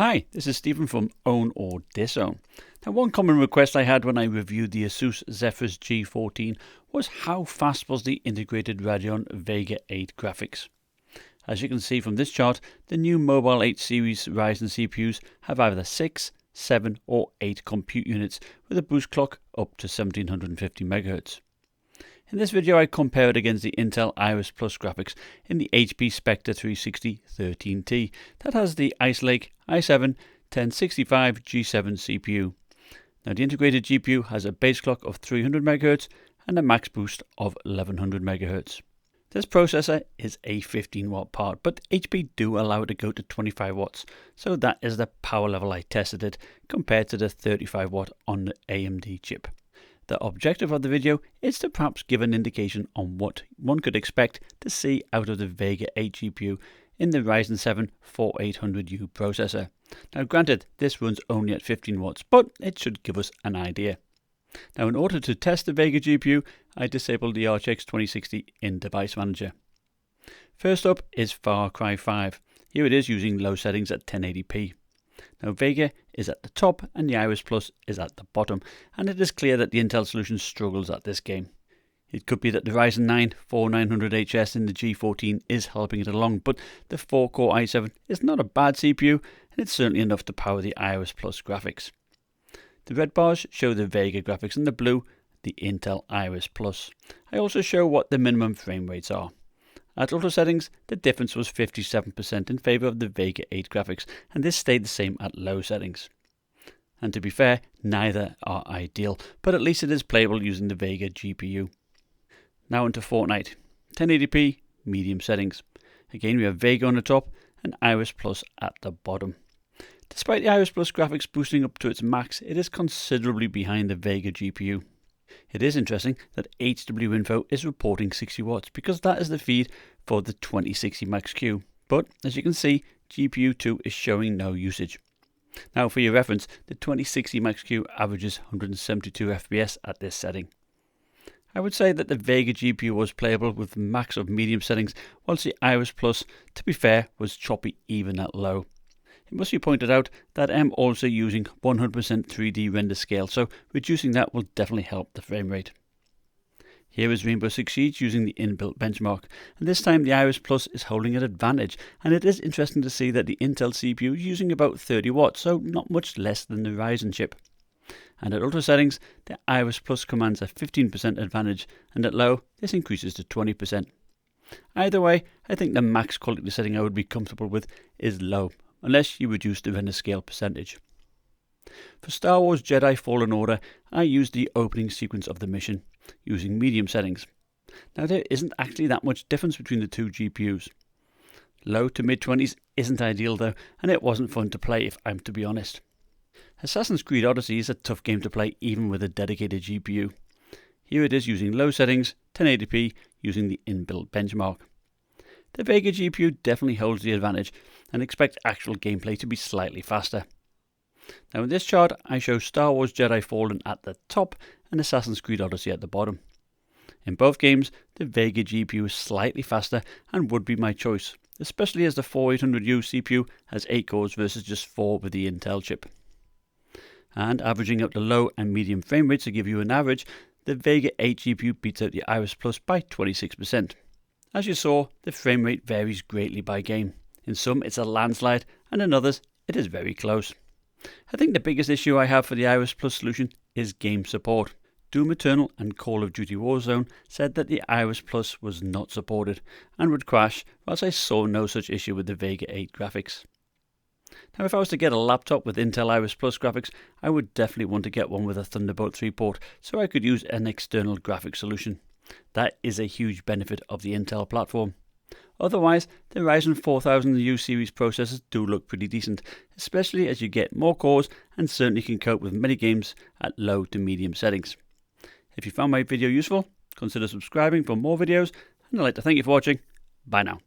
Hi, this is Stephen from Own or Disown. Now, one common request I had when I reviewed the Asus Zephyrus G14 was how fast was the integrated Radeon Vega 8 graphics. As you can see from this chart, the new Mobile 8 series Ryzen CPUs have either 6, 7 or 8 compute units with a boost clock up to 1750 MHz. In this video I compare it against the Intel Iris Plus graphics in the HP Spectre 360 13T that has the Ice Lake i7 1065 G7 CPU. Now the integrated GPU has a base clock of 300 MHz and a max boost of 1100 MHz. This processor is a 15 watt part, but HP do allow it to go to 25 watts, so that is the power level I tested it compared to the 35 watt on the AMD chip. The objective of the video is to perhaps give an indication on what one could expect to see out of the Vega 8 GPU in the Ryzen 7 4800U processor. Now granted, this runs only at 15 watts, but it should give us an idea. Now in order to test the Vega GPU, I disabled the RTX 2060 in Device Manager. First up is Far Cry 5. Here it is using low settings at 1080p. Now Vega is at the top and the Iris Plus is at the bottom, and it is clear that the Intel solution struggles at this game. It could be that the Ryzen 9 4900HS in the G14 is helping it along, but the 4-core i7 is not a bad CPU, and it's certainly enough to power the Iris Plus graphics. The red bars show the Vega graphics and the blue the Intel Iris Plus. I also show what the minimum frame rates are. At ultra settings, the difference was 57% in favour of the Vega 8 graphics, and this stayed the same at low settings. And to be fair, neither are ideal, but at least it is playable using the Vega GPU. Now into Fortnite. 1080p, medium settings. Again we have Vega on the top and Iris Plus at the bottom. Despite the Iris Plus graphics boosting up to its max, it is considerably behind the Vega GPU. It is interesting that HW Info is reporting 60 watts because that is the feed for the 2060 Max-Q, but as you can see, GPU 2 is showing no usage. Now for your reference, the 2060 Max-Q averages 172 FPS at this setting. I would say that the Vega GPU was playable with the max of medium settings, whilst the Iris Plus, to be fair, was choppy even at low. It must be pointed out that I'm also using 100% 3D render scale, so reducing that will definitely help the frame rate. Here is Rainbow Six Siege using the inbuilt benchmark, and this time the Iris Plus is holding an advantage, and it is interesting to see that the Intel CPU is using about 30 watts, so not much less than the Ryzen chip. And at ultra settings, the Iris Plus commands a 15% advantage, and at low, this increases to 20%. Either way, I think the max quality setting I would be comfortable with is low, unless you reduce the render scale percentage. For Star Wars Jedi Fallen Order, I used the opening sequence of the mission, using medium settings. Now there isn't actually that much difference between the two GPUs. Low to mid 20s isn't ideal though, and it wasn't fun to play if I'm to be honest. Assassin's Creed Odyssey is a tough game to play even with a dedicated GPU. Here it is using low settings, 1080p, using the inbuilt benchmark. The Vega GPU definitely holds the advantage, and expect actual gameplay to be slightly faster. Now in this chart I show Star Wars Jedi Fallen at the top and Assassin's Creed Odyssey at the bottom. In both games the Vega GPU is slightly faster and would be my choice, especially as the 4800U CPU has 8 cores versus just 4 with the Intel chip. And averaging out the low and medium frame rates to give you an average, the Vega 8 GPU beats out the Iris Plus by 26%. As you saw, the frame rate varies greatly by game. In some it's a landslide, and in others it is very close. I think the biggest issue I have for the Iris Plus solution is game support. Doom Eternal and Call of Duty Warzone said that the Iris Plus was not supported and would crash, whilst I saw no such issue with the Vega 8 graphics. Now if I was to get a laptop with Intel Iris Plus graphics, I would definitely want to get one with a Thunderbolt 3 port so I could use an external graphics solution. That is a huge benefit of the Intel platform. Otherwise, the Ryzen 4000U series processors do look pretty decent, especially as you get more cores and certainly can cope with many games at low to medium settings. If you found my video useful, consider subscribing for more videos, and I'd like to thank you for watching. Bye now.